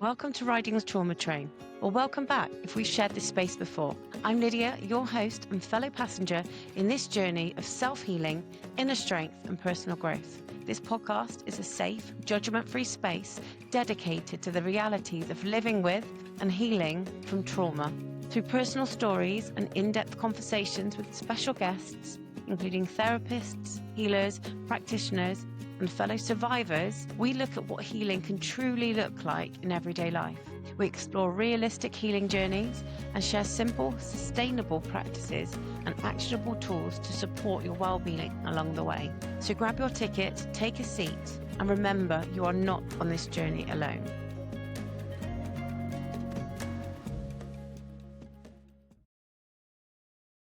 Welcome to Riding the Trauma Train, or welcome back if we've shared this space before. I'm Lydia, your host and fellow passenger in this journey of self-healing, inner strength and personal growth. This podcast is a safe, judgment-free space dedicated to the realities of living with and healing from trauma. Through personal stories and in-depth conversations with special guests, including therapists, healers, practitioners, and fellow survivors, we look at what healing can truly look like in everyday life. We explore realistic healing journeys and share simple, sustainable practices and actionable tools to support your well-being along the way. So grab your ticket, take a seat, and remember, you are not on this journey alone.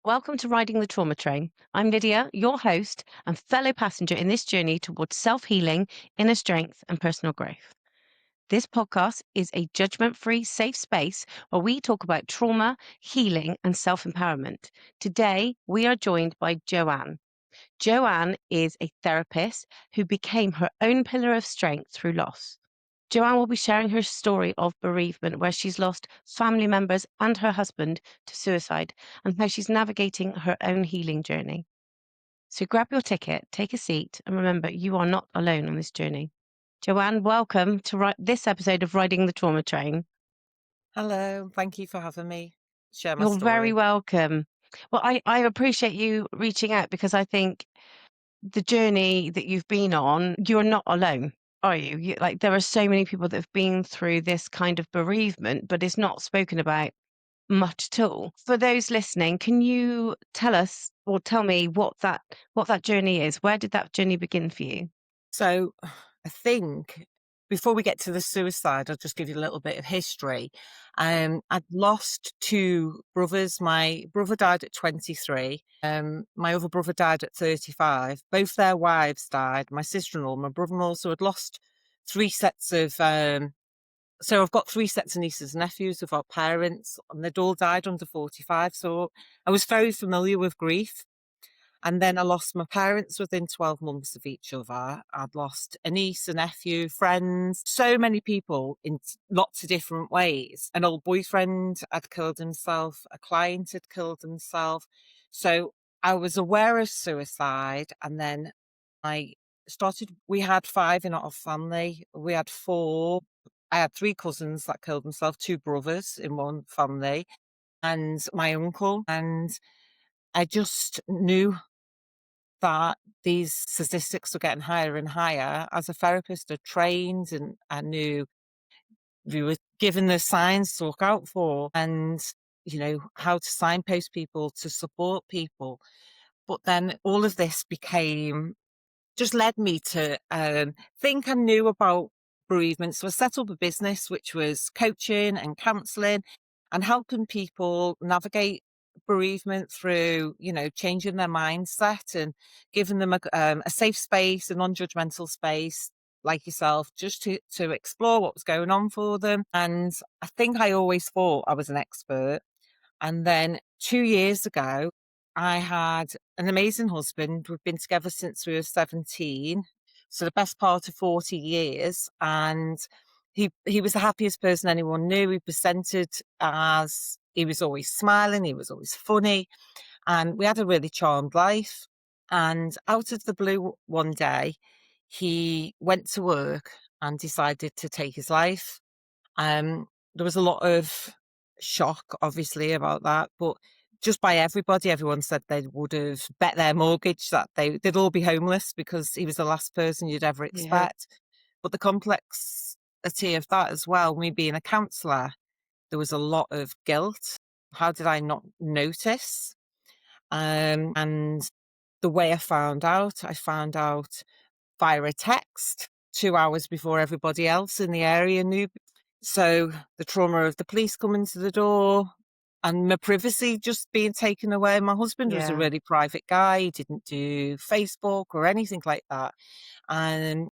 Welcome to Riding the Trauma Train. I'm Lydia, your host and fellow passenger in this journey towards self-healing, inner strength, and personal growth. This podcast is a judgment-free, safe space where we talk about trauma, healing, and self-empowerment. Today, we are joined by Joanne. Joanne is a therapist who became her own pillar of strength through loss. Joanne will be sharing her story of bereavement, where she's lost family members and her husband to suicide, and how she's navigating her own healing journey. So grab your ticket, take a seat, and remember, you are not alone on this journey. Joanne, welcome to this episode of Riding the Trauma Train. Hello, thank you for having me share my You're very story. welcome. Well, I appreciate you reaching out because I think the journey that you've been on, you're not alone, are you? Like, there are so many people that have been through this kind of bereavement, but it's not spoken about much at all. For those listening, can you tell us or tell me what that journey is? Where did that journey begin for you? So, I think before we get to the suicide, I'll just give you a little bit of history. I'd lost two brothers. My brother died at 23. My other brother died at 35. Both their wives died. My sister-in-law, my brother-in-law. So I'd lost three sets of. So I've got three sets of nieces and nephews who've got parents, and they'd all died under 45. So I was very familiar with grief. And then I lost my parents within 12 months of each other. I'd lost a niece, a nephew, friends, so many people in lots of different ways. An old boyfriend had killed himself, a client had killed himself. So I was aware of suicide. And then we had five in our family. We had four. I had three cousins that killed themselves, two brothers in one family, and my uncle. And I just knew that these statistics were getting higher and higher. As a therapist, I trained and I knew we were given the signs to look out for and, how to signpost people, to support people. But then all of this just led me to think I knew about bereavement. So I set up a business which was coaching and counselling and helping people navigate bereavement through, changing their mindset and giving them a safe space, a non-judgmental space like yourself, just to explore what was going on for them. And I think I always thought I was an expert. And then 2 years ago, I had an amazing husband. We've been together since we were 17. So the best part of 40 years. And he was the happiest person anyone knew. He presented as he was always smiling, he was always funny, and we had a really charmed life. And out of the blue one day, he went to work and decided to take his life. There was a lot of shock, obviously, about that, but just by everybody, everyone said they would have bet their mortgage that they'd all be homeless because he was the last person you'd ever Yeah. expect. But the complexity of that as well, me being a counsellor, there was a lot of guilt. How did I not notice? And the way I found out via a text 2 hours before everybody else in the area knew. So the trauma of the police coming to the door and my privacy just being taken away. My husband was a Yeah. really private guy. He didn't do Facebook or anything like that. And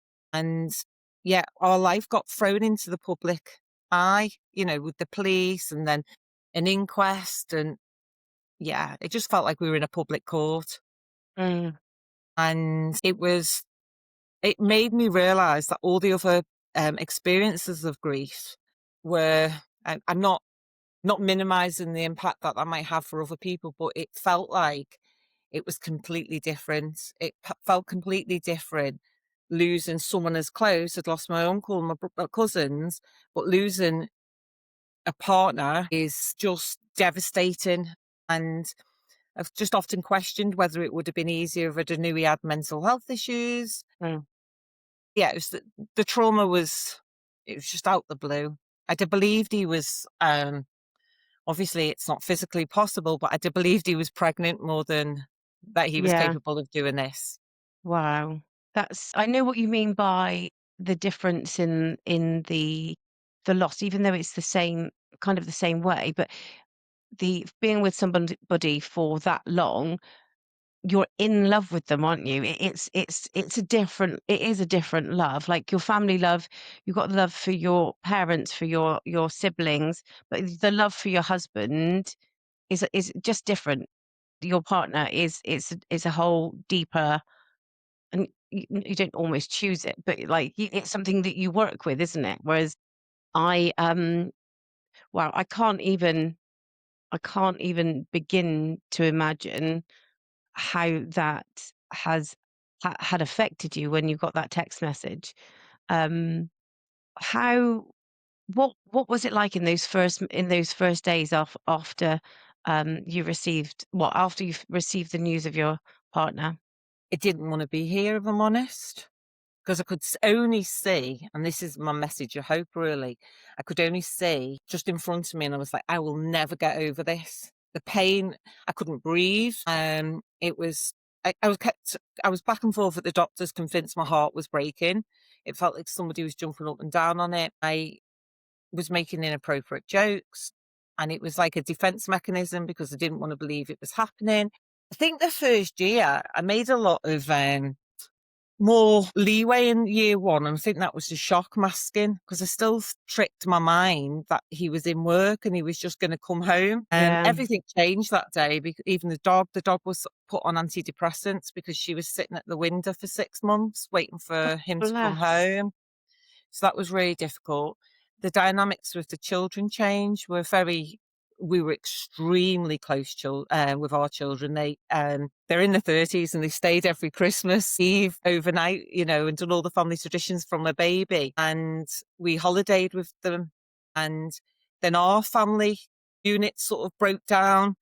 yeah, our life got thrown into the public eye, with the police and then an inquest. And yeah, it just felt like we were in a public court. Mm. And it made me realize that all the other experiences of grief were, I'm not minimizing the impact that that might have for other people, but it felt like it was completely different. It felt completely different losing someone as close. I'd lost my uncle and my cousins, but losing a partner is just devastating. And I've just often questioned whether it would have been easier if I'd knew he had mental health issues. Mm. Yeah, it was the trauma was, it was just out the blue. I'd have believed he was, obviously it's not physically possible, but I'd have believed he was pregnant more than that he was Yeah. capable of doing this. Wow. I know what you mean by the difference in the loss, even though it's the same, kind of the same way, but the being with somebody for that long, you're in love with them, aren't you? It is a different love. Like your family love, you've got love for your parents, for your siblings, but the love for your husband is just different. Your partner is a whole deeper, and you don't almost choose it, but like it's something that you work with, isn't it? Whereas I well, I can't even begin to imagine how that has had affected you when you got that text message. Um, how what was it like in those first days after you received after you received the news of your partner? I didn't want to be here, if I'm honest, because I could only see, and this is my message of hope really, I could only see just in front of me, and I was like, I will never get over this. The pain, I couldn't breathe. It was, I was back and forth at the doctors, convinced my heart was breaking. It felt like somebody was jumping up and down on it. I was making inappropriate jokes, and it was like a defense mechanism because I didn't want to believe it was happening. I think the first year I made a lot of more leeway in year one, and I think that was the shock masking because I still tricked my mind that he was in work and he was just going to come home. Yeah. Everything changed that day. Even the dog was put on antidepressants because she was sitting at the window for 6 months waiting for him to come Bless. home. So that was really difficult. The dynamics with the children changed. We were extremely close with our children. They're in their 30s and they stayed every Christmas Eve overnight, and done all the family traditions from a baby. And we holidayed with them. And then our family unit sort of broke down,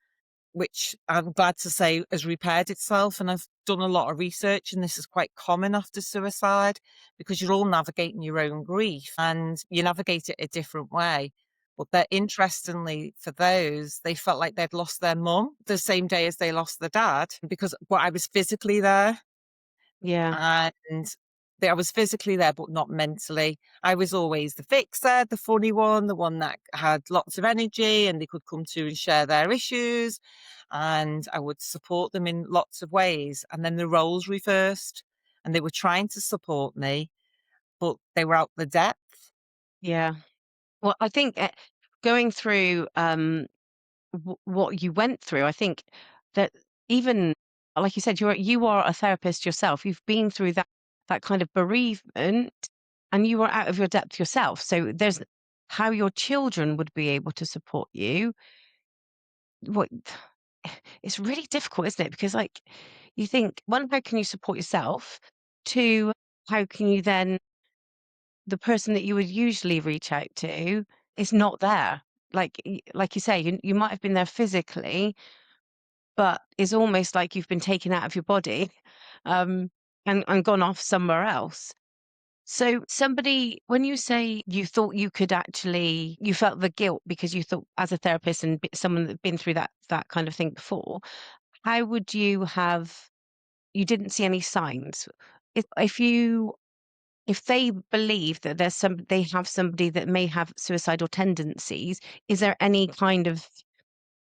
which I'm glad to say has repaired itself. And I've done a lot of research, and this is quite common after suicide because you're all navigating your own grief and you navigate it a different way. But that interestingly, for those, they felt like they'd lost their mum the same day as they lost their dad because I was physically there, Yeah. and I was physically there, but not mentally. I was always the fixer, the funny one, the one that had lots of energy and they could come to and share their issues. And I would support them in lots of ways. And then the roles reversed and they were trying to support me, but they were out the depth. Yeah. Well, I think going through what you went through, I think that even like you said, you are a therapist yourself. You've been through that kind of bereavement, and you were out of your depth yourself. So there's how your children would be able to support you. What it's really difficult, isn't it? Because like you think, one, how can you support yourself? Two, how can you then the person that you would usually reach out to is not there. Like you say, you might have been there physically, but it's almost like you've been taken out of your body, um, and gone off somewhere else. So somebody, when you say you thought you could actually, you felt the guilt because you thought as a therapist and someone that's been through that kind of thing before, how would you have? You didn't see any signs. If they believe that they have somebody that may have suicidal tendencies, is there any kind of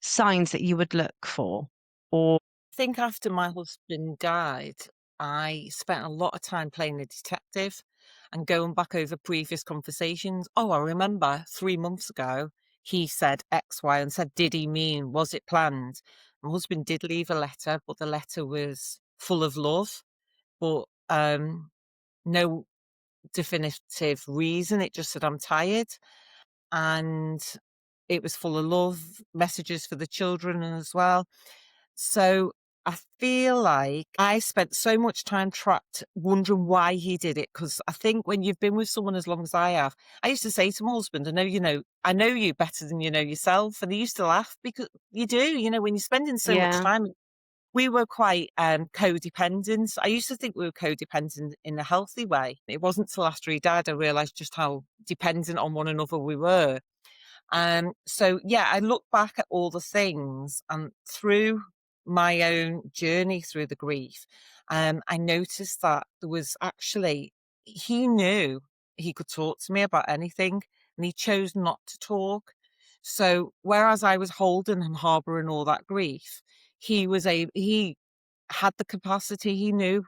signs that you would look for? Or I think after my husband died, I spent a lot of time playing the detective and going back over previous conversations. Oh, I remember 3 months ago, he said X, Y, and said, did he mean, was it planned? My husband did leave a letter, but the letter was full of love, but no definitive reason. It just said, I'm tired. and it was full of love, messages for the children as well. So I feel like I spent so much time trapped wondering why he did it. Because I think when you've been with someone as long as I have, I used to say to my husband, I know you better than you know yourself. And he used to laugh because you do, when you're spending so much Yeah. time. We were quite codependent. I used to think we were codependent in a healthy way. It wasn't till after he died I realised just how dependent on one another we were. So yeah, I look back at all the things and through my own journey through the grief, I noticed that there was actually, he knew he could talk to me about anything and he chose not to talk. So whereas I was holding and harboring all that grief, he had the capacity, he knew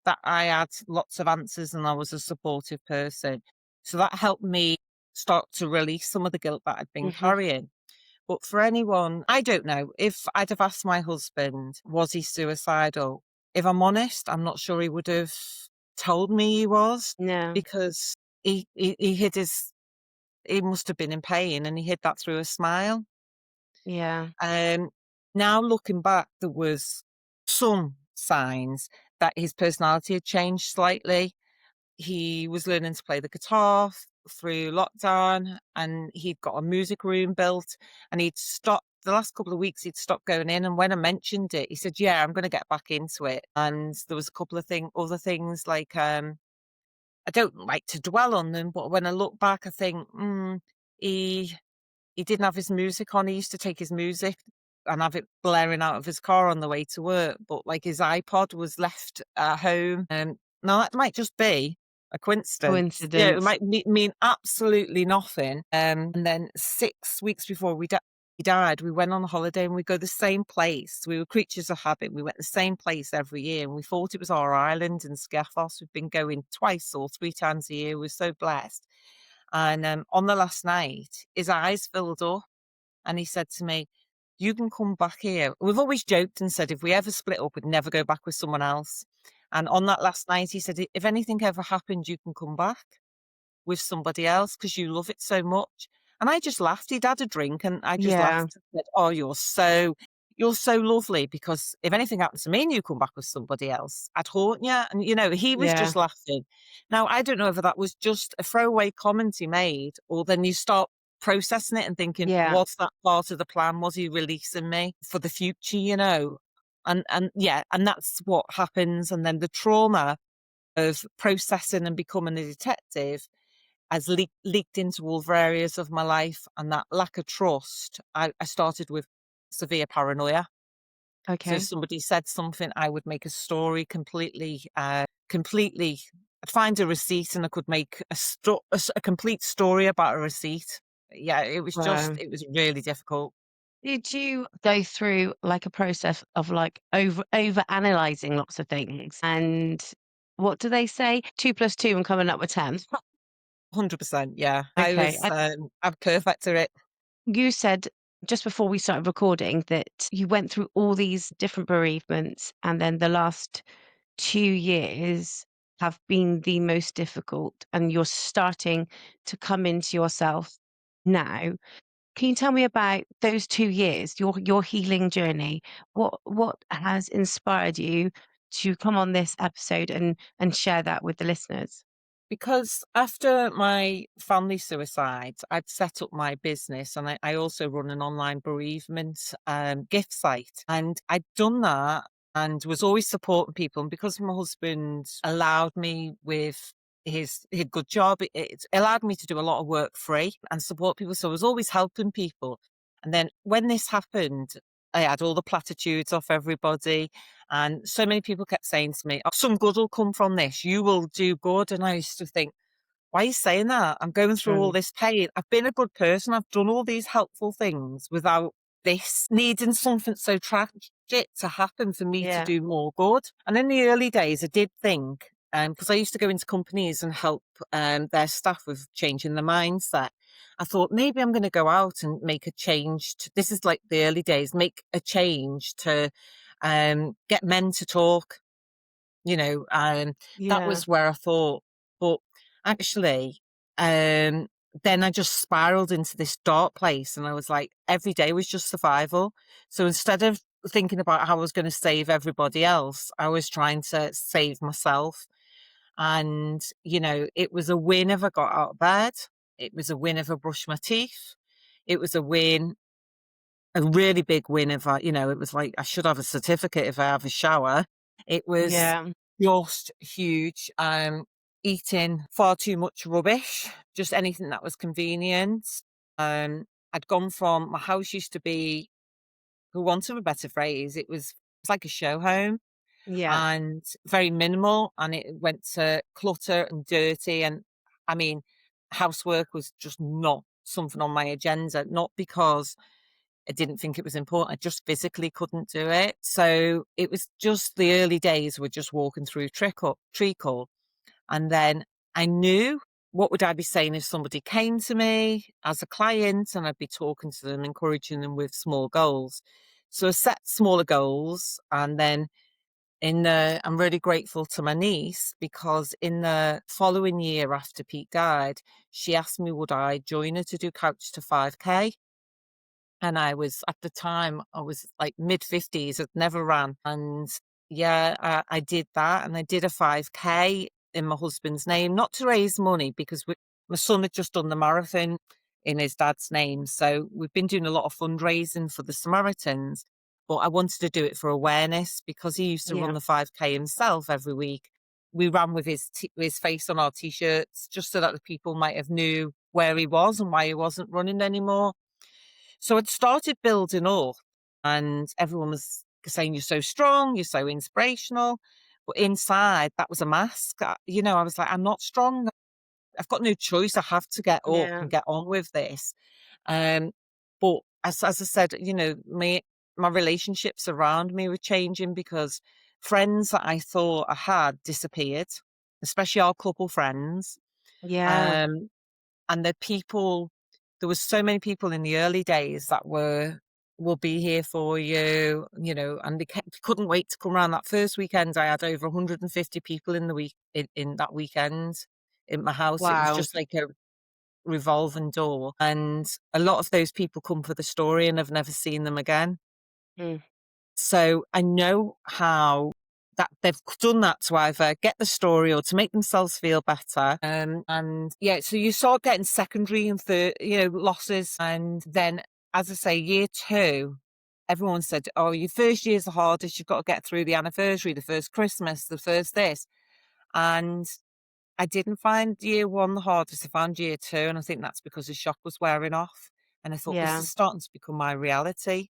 that I had lots of answers and I was a supportive person. So that helped me start to release some of the guilt that I'd been Hmm. carrying. But for anyone, I don't know. If I'd have asked my husband, was he suicidal? If I'm honest, I'm not sure he would have told me he was, No. because he hid he must have been in pain and he hid that through a smile. Yeah. Um, Now looking back, there was some signs that his personality had changed slightly. He was learning to play the guitar through lockdown, and he'd got a music room built, and he'd stopped the last couple of weeks, he'd stopped going in. And when I mentioned it, he said, "Yeah, I'm going to get back into it." And there was a couple of other things like, I don't like to dwell on them, but when I look back, I think, he he didn't have his music on. He used to take his music and have it blaring out of his car on the way to work, but, like, his iPod was left at home. Now that might just be a coincidence. It Coincidence. might mean absolutely nothing. And then 6 weeks before he died, we went on a holiday and we go the same place. We were creatures of habit. We went the same place every year and we thought it was our island in Scaffos. We've been going twice or 3 times a year. We're so blessed. And on the last night, his eyes filled up and he said to me, "You can come back here." We've always joked and said if we ever split up, we'd never go back with someone else. And on that last night, he said, "If anything ever happened, you can come back with somebody else because you love it so much." And I just laughed. He'd had a drink and I just Yeah. laughed and said, "Oh, you're so lovely, because if anything happens to me and you come back with somebody else, I'd haunt you." And, he was Yeah. just laughing. Now, I don't know whether that was just a throwaway comment he made, or then you start processing it and thinking, Yeah. was that part of the plan? Was he releasing me for the future? And yeah, and that's what happens. And then the trauma of processing and becoming a detective has leaked into all the areas of my life, and that lack of trust. I started with severe paranoia. So if Okay. somebody said something, I would make a story completely. I'd find a receipt and I could make a complete story about a receipt. Yeah, Wow. it was really difficult. Did you go through like a process of like over analyzing lots of things? And what do they say? 2 plus 2 and coming up with 10. 100%. Yeah, Okay. I'm perfect at it. You said just before we started recording that you went through all these different bereavements, and then the last 2 years have been the most difficult, and you're starting to come into yourself now. Can you tell me about those 2 years, your healing journey? What has inspired you to come on this episode and share that with the listeners? Because after my family suicide, I'd set up my business, and I also run an online bereavement gift site. And I'd done that and was always supporting people. And because my husband allowed me with his good job, it allowed me to do a lot of work free and support people. So I was always helping people. And then when this happened, I had all the platitudes off everybody. And so many people kept saying to me, "Oh, some good will come from this. You will do good." And I used to think, why are you saying that? I'm going through all Mm, this pain. I've been a good person. I've done all these helpful things without this needing something so tragic to happen for me to yeah, do more good. And in the early days, I did think, because I used to go into companies and help their staff with changing their mindset. I thought maybe I'm going to go out and make a change. This is like the early days, make a change to get men to talk, that yeah, was where I thought. But actually, then I just spiraled into this dark place, and I was like, every day was just survival. So instead of thinking about how I was going to save everybody else, I was trying to save myself. And, it was a win if I got out of bed. It was a win if I brushed my teeth. It was a really big win if it was like I should have a certificate if I have a shower. It was Yeah. just huge. Eating far too much rubbish, just anything that was convenient. I'd gone from my house used to be, for want of a better phrase, it's like a show home Yeah. and very minimal, and it went to clutter and dirty. And I mean, housework was just not something on my agenda, not because I didn't think it was important. I just physically couldn't do it. So it was just the early days were just walking through treacle. And then I knew, what would I be saying if somebody came to me as a client and I'd be talking to them, encouraging them with small goals. So I set smaller goals. And then I'm really grateful to my niece, because in the following year after Pete died, she asked me, would I join her to do Couch to 5K? And at the time, I was like mid-50s, I'd never ran. And yeah, I did that. And I did a 5K in my husband's name, not to raise money, because my son had just done the marathon in his dad's name. So we've been doing a lot of fundraising for the Samaritans, but I wanted to do it for awareness, because he used to Yeah. run the 5K himself every week. We ran with his face on our t-shirts, just so that the people might have knew where he was and why he wasn't running anymore. So I'd started building up, and everyone was saying, you're so strong, you're so inspirational. But inside, that was a mask. I was like, I'm not strong. I've got no choice. I have to get up Yeah. and get on with this. Um, but as I said, my relationships around me were changing, because friends that I thought I had disappeared, especially our couple friends. Yeah. Um, and there was so many people in the early days that will be here for you, and they couldn't wait to come around. That first weekend, I had over 150 people in the week in that weekend in my house. It was Wow. just like a revolving door, and a lot of those people come for the story, and I've never seen them again. Mm. So I know how that they've done that to either get the story or to make themselves feel better. And yeah, so you start getting secondary and third, losses. And then, as I say, year two, everyone said, oh, your first year's the hardest. You've got to get through the anniversary, the first Christmas, the first this. And I didn't find year one the hardest. I found year two. And I think that's because the shock was wearing off. And I thought, this Yeah. is starting to become my reality.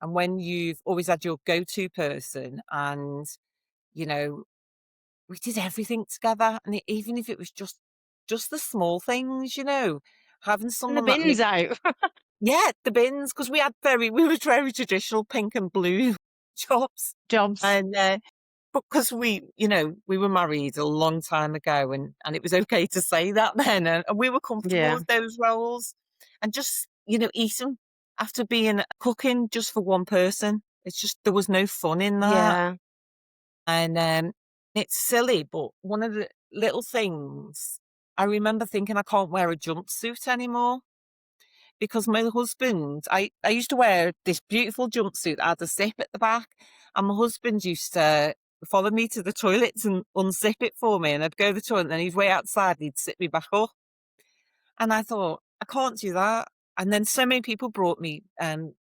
And when you've always had your go-to person, and, you know, we did everything together, and even if it was just the small things, having And the someone that bin's out. yeah, the bins, because we were very traditional pink and blue jobs. Jobs. And but because we were married a long time ago, and it was okay to say that then, and we were comfortable Yeah. with those roles, and just eating after being cooking just for one person. It's just, there was no fun in that. Yeah. And it's silly, but one of the little things, I remember thinking, I can't wear a jumpsuit anymore, because my husband, I used to wear this beautiful jumpsuit that had a zip at the back, and my husband used to follow me to the toilets and unzip it for me, and I'd go to the toilet, and then he'd wait outside and he'd sit me back up. And I thought, I can't do that. And then so many people brought me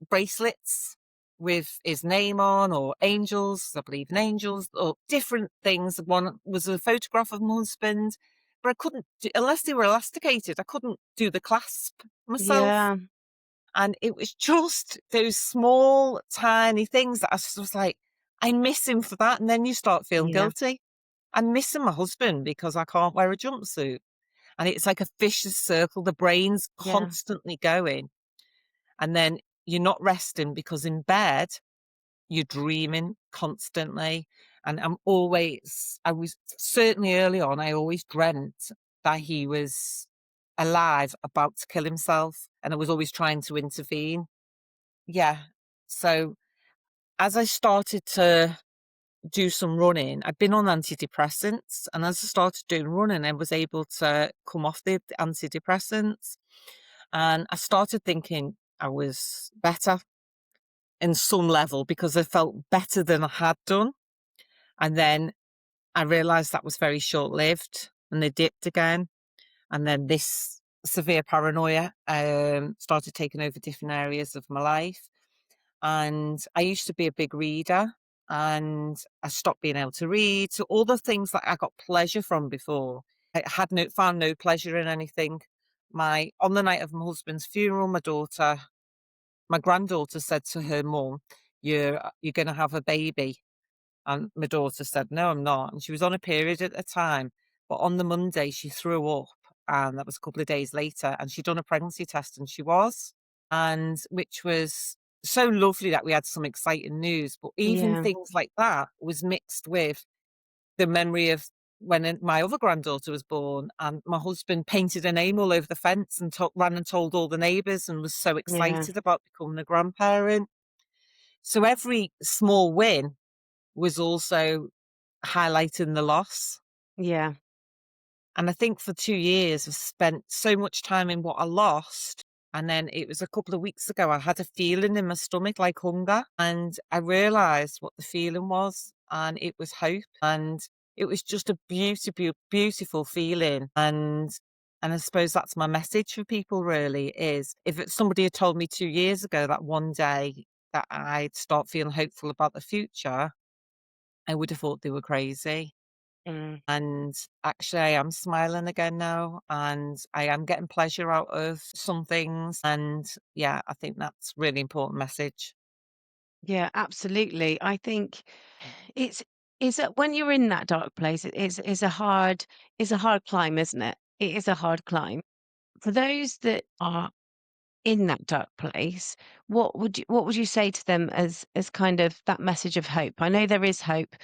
bracelets with his name on, or angels, I believe in angels, or different things. One was a photograph of my husband, but I couldn't unless they were elasticated, I couldn't do the clasp myself. Yeah. And it was just those small, tiny things that I just was like, I miss him for that. And then you start feeling Yeah. guilty. I'm missing my husband because I can't wear a jumpsuit. And it's like a vicious circle. The brain's Yeah. constantly going. And then you're not resting, because in bed, you're dreaming constantly. And I was certainly early on, I always dreamt that he was alive, about to kill himself. And I was always trying to intervene. Yeah. So as I started to do some running. I'd been on antidepressants, and as I started doing running, I was able to come off the antidepressants, and I started thinking I was better in some level because I felt better than I had done. And then I realized that was very short-lived, and they dipped again. And then this severe paranoia started taking over different areas of my life. And I used to be a big reader, and I stopped being able to read. So all the things that I got pleasure from before, I had found no pleasure in anything. On the night of my husband's funeral, my granddaughter said to her mum, you're going to have a baby. And my daughter said, "No, I'm not." And she was on a period at the time. But on the Monday, she threw up. And that was a couple of days later. And she'd done a pregnancy test, and she was. And which was so lovely that we had some exciting news. But even Yeah. things like that was mixed with the memory of when my other granddaughter was born, and my husband painted a name all over the fence and ran and told all the neighbours and was so Yeah. excited about becoming a grandparent. So every small win was also highlighting the loss. Yeah. And I think for 2 years, I've spent so much time in what I lost. And then it was a couple of weeks ago, I had a feeling in my stomach like hunger. And I realized what the feeling was. And it was hope. And it was just a beautiful, beautiful feeling. And I suppose that's my message for people really is somebody had told me 2 years ago that one day that I'd start feeling hopeful about the future, I would have thought they were crazy. Mm. And actually, I am smiling again now, and I am getting pleasure out of some things. And yeah, I think that's really important message. Yeah, absolutely. I think it's is that when you're in that dark place, it's a hard climb, isn't it? It is a hard climb. For those that are in that dark place, what would you say to them as kind of that message of hope? I know there is hope,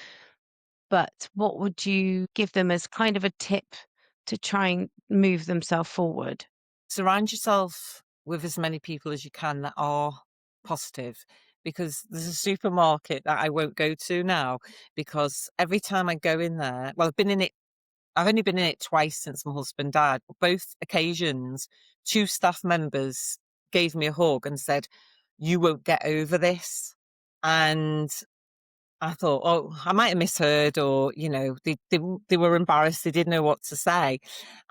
but what would you give them as kind of a tip to try and move themselves forward? Surround yourself with as many people as you can that are positive, because there's a supermarket that I won't go to now because every time I go in there, well, I've only been in it twice since my husband died, but both occasions, two staff members gave me a hug and said, "You won't get over this." And I thought, "Oh, I might have misheard," or, they were embarrassed. They didn't know what to say.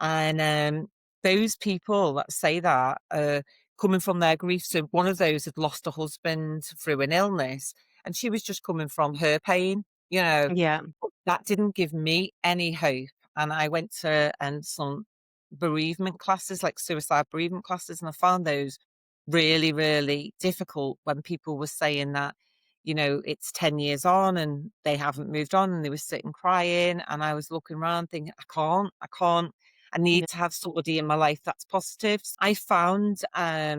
And those people that say that are coming from their grief. So one of those had lost a husband through an illness, and she was just coming from her pain, you know. Yeah, That didn't give me any hope. And I went to some bereavement classes, like suicide bereavement classes, and I found those really, really difficult when people were saying that, it's 10 years on and they haven't moved on, and they were sitting crying. And I was looking around thinking, I can't. I yeah, need to have somebody in my life that's positive. I found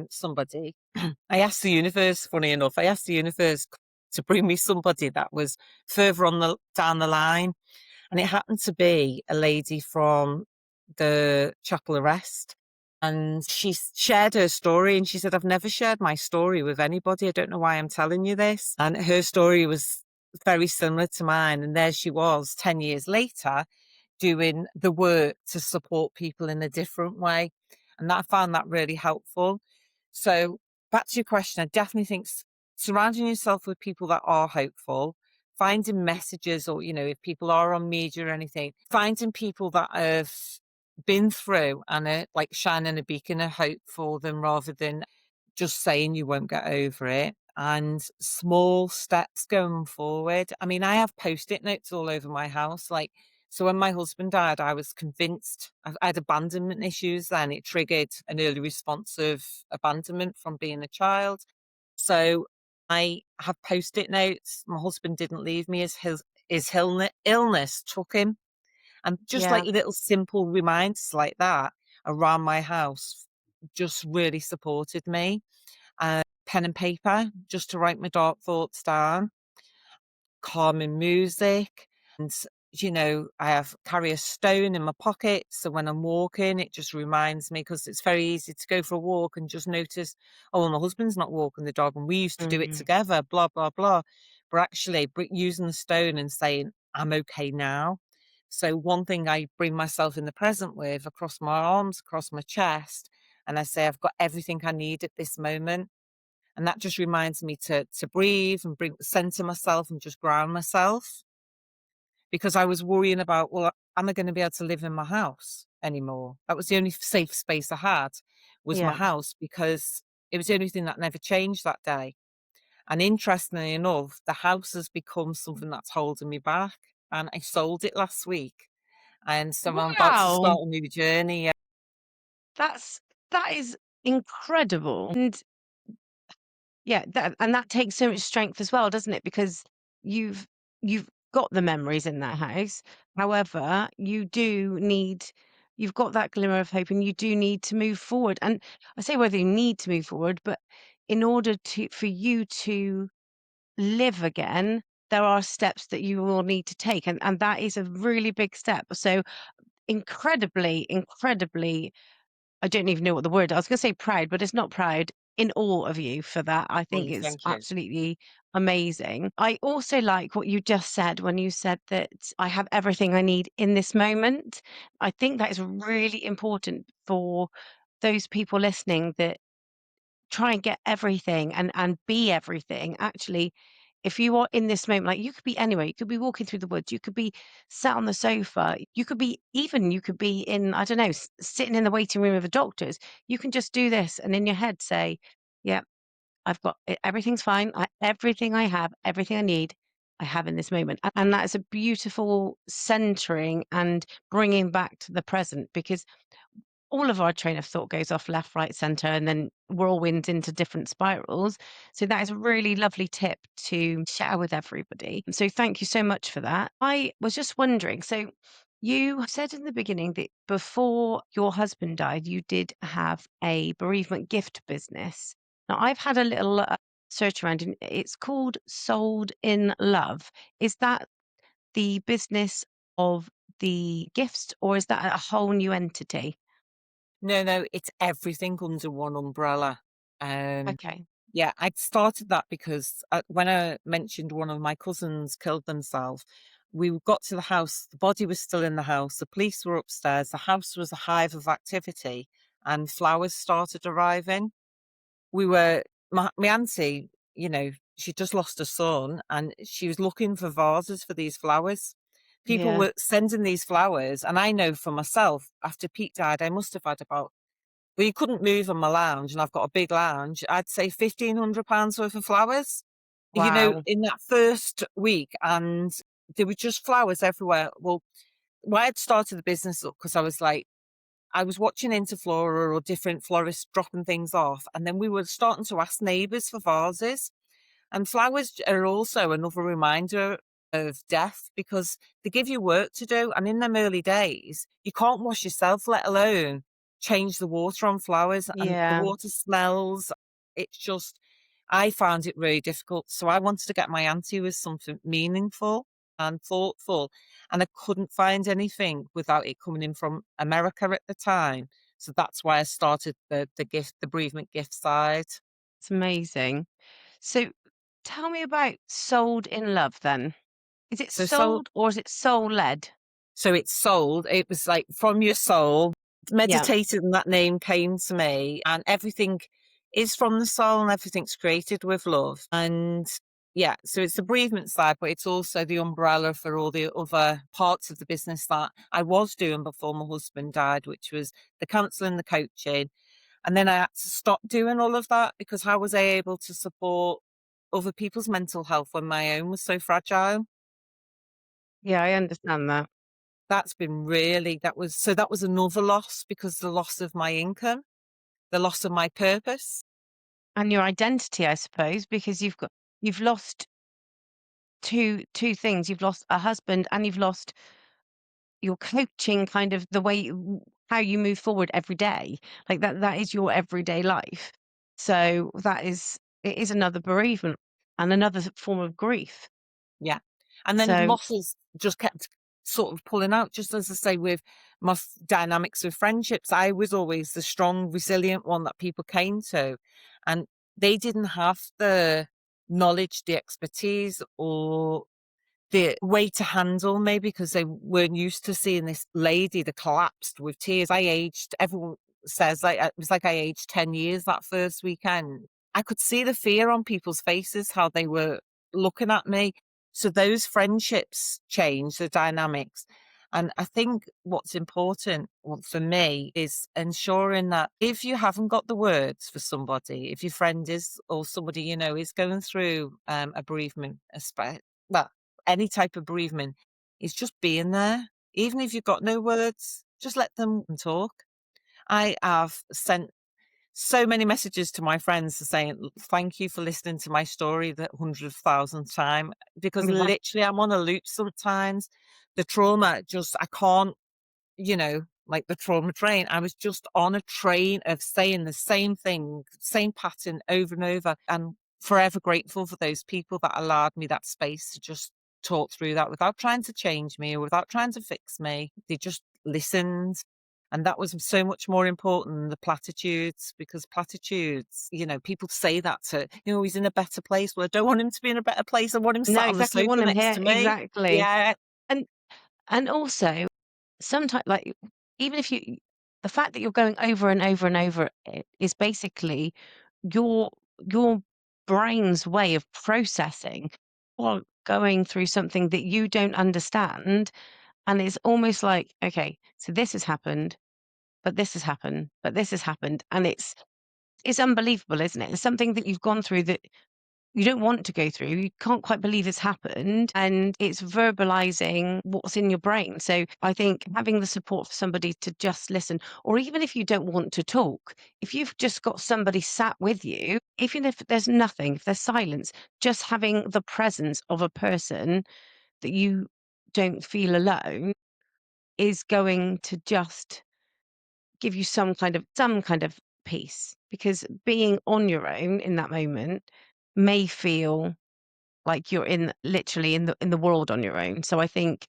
somebody. I asked the universe, funny enough, to bring me somebody that was further down the line, and it happened to be a lady from the chapel arrest. And she shared her story, and she said, "I've never shared my story with anybody. I don't know why I'm telling you this." And her story was very similar to mine. And there she was 10 years later doing the work to support people in a different way. And I found that really helpful. So back to your question, I definitely think surrounding yourself with people that are hopeful, finding messages, or, if people are on media or anything, finding people that have been through and are like shining a beacon of hope for them rather than just saying you won't get over it, and small steps going forward. I mean, I have post-it notes all over my house. So when my husband died, I was convinced I had abandonment issues then. It triggered an early response of abandonment from being a child. So I have post-it notes. My husband didn't leave me as illness took him. And just yeah, like little simple reminders like that around my house just really supported me. Pen and paper just to write my dark thoughts down, calming music. And, I carry a stone in my pocket. So when I'm walking, it just reminds me, because it's very easy to go for a walk and just notice, oh, well, my husband's not walking the dog and we used to do it mm, together, blah, blah, blah. but actually using the stone and saying, I'm okay now. So one thing I bring myself in the present with across my arms, across my chest, and I say, I've got everything I need at this moment. And that just reminds me to breathe and center myself and just ground myself, because I was worrying about, well, am I going to be able to live in my house anymore? That was the only safe space I had, was my Yeah. house, because it was the only thing that never changed that day. And interestingly enough, the house has become something that's holding me back. And I sold it last week. And so I'm about to Wow. start a new journey. That's that is incredible. And yeah, that takes so much strength as well, doesn't it? Because you've you've got the memories in that house. However, you've got that glimmer of hope and you do need to move forward. And I say whether you need to move forward, but in order to for you to live again, there are steps that you will need to take. And that is a really big step. So incredibly, incredibly, I don't even know what the word, I was gonna say proud, but it's not proud, in awe of you for that. I think Oh, it's thank you. absolutely amazing. I also like what you just said when you said that I have everything I need in this moment. I think that is really important for those people listening that try and get everything and be everything. Actually, if you are in this moment, like you could be anywhere, you could be walking through the woods, you could be sat on the sofa, you could be in, I don't know, sitting in the waiting room of a doctor's. You can just do this and in your head say, yeah, I've got it, everything's fine. Everything I have, everything I need, I have in this moment. And that is a beautiful centering and bringing back to the present, because all of our train of thought goes off left, right, center, and then whirlwinds into different spirals. So that is a really lovely tip to share with everybody. So thank you so much for that. I was just wondering, so you said in the beginning that before your husband died, you did have a bereavement gift business. Now I've had a little search around and it's called Sold in Love. Is that the business of the gifts or is that a whole new entity? No, no, it's everything under one umbrella. Um, Okay. yeah, I started that because when I mentioned one of my cousins killed themselves, we got to the house, the body was still in the house, the police were upstairs, the house was a hive of activity, and flowers started arriving. We were, my auntie, you know, she just lost her son and she was looking for vases for these flowers. People Yeah. were sending these flowers, and I know for myself, after Pete died, I must have had about, well, you couldn't move on my lounge, and I've got a big lounge. I'd say £1,500 worth of flowers, you know, Wow. in that first week, and there were just flowers everywhere. Well, why I'd started the business up because I was like, I was watching Interflora or different florists dropping things off, and then we were starting to ask neighbours for vases. And flowers are also another reminder of death because they give you work to do. And in them early days, you can't wash yourself, let alone change the water on flowers. And the Yeah. water smells. It's just, I found it really difficult. So I wanted to get my auntie with something meaningful and thoughtful. And I couldn't find anything without it coming in from America at the time. So that's why I started the bereavement gift side. It's amazing. So tell me about Sold in Love then. Is it So sold or is it soul led? So it's sold. It was like from your soul. Yeah. Meditated and that name came to me, and everything is from the soul and everything's created with love. And yeah, so it's the bereavement side, but it's also the umbrella for all the other parts of the business that I was doing before my husband died, which was the counselling, the coaching. And then I had to stop doing all of that because how was I able to support other people's mental health when my own was so fragile? Yeah, I understand that. That's been really, that was another loss because the loss of my income, the loss of my purpose. And your identity, I suppose, because you've lost two things. You've lost a husband and you've lost your coaching, kind of the way how you move forward every day. Like that is your everyday life. So it is another bereavement and another form of grief. Yeah. And then So losses just kept sort of pulling out, just as I say, with my dynamics with friendships. I was always the strong, resilient one that people came to. And they didn't have knowledge, the expertise, or the way to handle maybe because they weren't used to seeing this lady that collapsed with tears. I aged, everyone says like it was like I aged 10 years that first weekend. I could see the fear on people's faces, how they were looking at me. So those friendships changed the dynamics. And I think what's important for me is ensuring that if you haven't got the words for somebody, if your friend is or somebody you know is going through a bereavement, well, any type of bereavement, is just being there. Even if you've got no words, just let them talk. I have sent so many messages to my friends saying, Thank you for listening to my story the 100,000th time," because Yeah. literally I'm on a loop sometimes. The trauma just, I can't, like the trauma train. I was just on a train of saying the same thing, same pattern over and over. And forever grateful for those people that allowed me that space to just talk through that without trying to change me or without trying to fix me. They just listened. And that was so much more important than the platitudes, because platitudes, people say that to, he's in a better place. Well, I don't want him to be in a better place. I want him No, sat on the exactly. You want sofa them next here. to me. Exactly. Yeah. And also sometimes, like, even if you the fact that you're going over and over and over it is basically your your brain's way of processing or going through something that you don't understand, and it's almost like, okay, so this has happened, but this has happened, but this has happened, and it's unbelievable, isn't it? It's something that you've gone through that you don't want to go through. You can't quite believe it's happened, and it's verbalizing what's in your brain. So I think having the support for somebody to just listen, or even if you don't want to talk, if you've just got somebody sat with you, even if there's nothing, if there's silence, just having the presence of a person that you don't feel alone is going to just give you some kind of peace, because being on your own in that moment may feel like you're in literally in the world on your own. So I think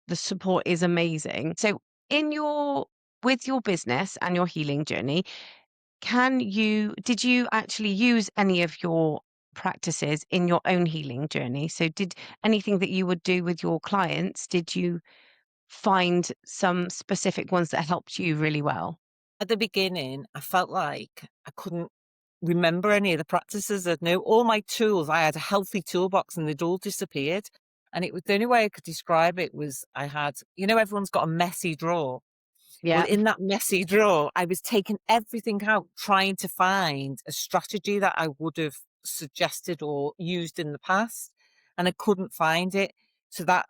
the support is amazing. So in your with your business and your healing journey, did you actually use any of your practices in your own healing journey? So did anything that you would do with your clients, did you find some specific ones that helped you really well? At the beginning, I felt like I couldn't remember any of the practices. I'd know all my tools. I had a healthy toolbox and they'd all disappeared. And it was the only way I could describe it was I had, everyone's got a messy drawer. Well, Yeah. in that messy drawer, I was taking everything out, trying to find a strategy that I would have suggested or used in the past. And I couldn't find it. So that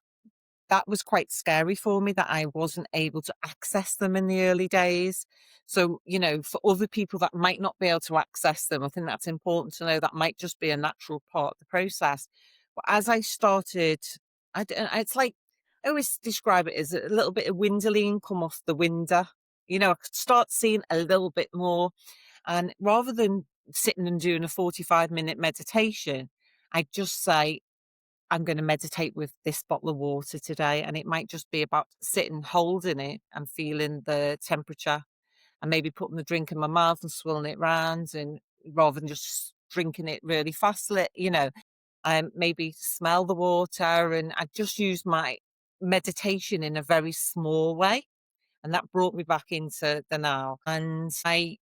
was quite scary for me that I wasn't able to access them in the early days. So, for other people that might not be able to access them, I think that's important to know that might just be a natural part of the process. But as I started, it's like, I always describe it as a little bit of windowing come off the window. I could start seeing a little bit more. And rather than sitting and doing a 45-minute meditation, I just say, I'm going to meditate with this bottle of water today. And it might just be about sitting, holding it and feeling the temperature and maybe putting the drink in my mouth and swirling it round, and rather than just drinking it really fast, maybe smell the water. And I just used my meditation in a very small way. And that brought me back into the now. And I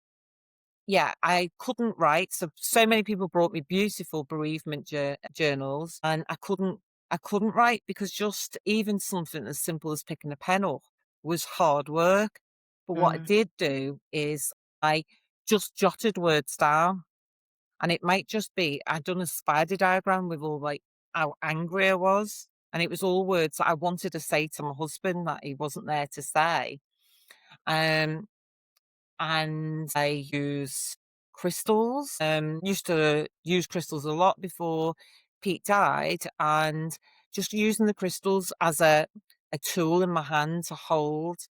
couldn't write. So many people brought me beautiful bereavement journals, and I couldn't write because just even something as simple as picking a pen up was hard work. But what I Mm. did do is I just jotted words down, and it might just be I'd done a spider diagram with all like how angry I was, and it was all words that I wanted to say to my husband that he wasn't there to say. Um, and I use crystals. Used to use crystals a lot before Pete died, and just using the crystals as a tool in my hand to hold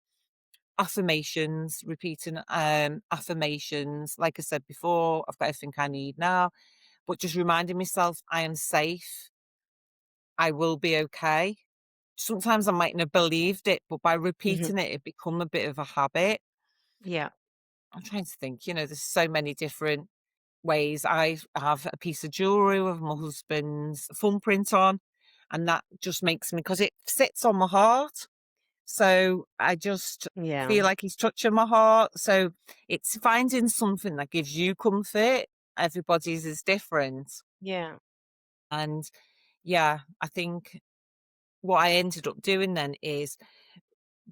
affirmations, repeating affirmations. Like I said before, I've got everything I need now, but just reminding myself I am safe, I will be okay. Sometimes I mightn't have believed it, but by Mhm. repeating it, it become a bit of a habit. Yeah. I'm trying to think, there's so many different. ways. I have a piece of jewelry with my husband's thumbprint on, and that just makes me, because it sits on my heart. So I just Yeah. feel like he's touching my heart. So it's finding something that gives you comfort. Everybody's is different. Yeah. And yeah, I think what I ended up doing then is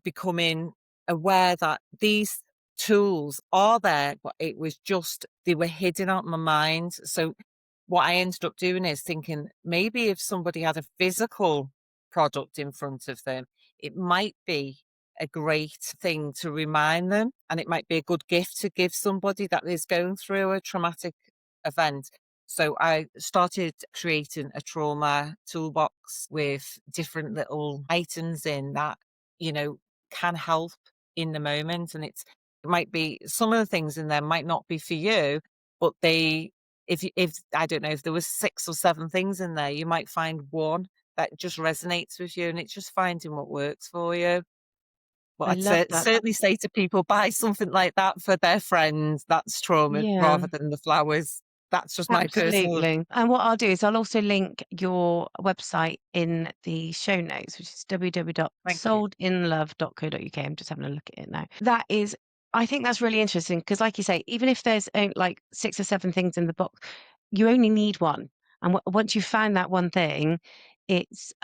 becoming aware that these tools are there, but it was just they were hidden out my mind. So what I ended up doing is thinking, maybe if somebody had a physical product in front of them, it might be a great thing to remind them, and it might be a good gift to give somebody that is going through a traumatic event. So I started creating a trauma toolbox with different little items in that, you know, can help in the moment. And it might be, some of the things in there might not be for you, but if I don't know, if there was 6 or 7 things in there, you might find one that just resonates with you, and it's just finding what works for you. But I I'd love that. certainly say to people, buy something like that for their friends that's trauma, Yeah. rather than the flowers. That's just my personal. Absolutely. And what I'll do is I'll also link your website in the show notes, which is Thank you. www.souledinlove.co.uk. I'm just having a look at it now. That is, I think that's really interesting because, like you say, even if there's like 6 or 7 things in the box, you only need one. And once you found that one thing, it's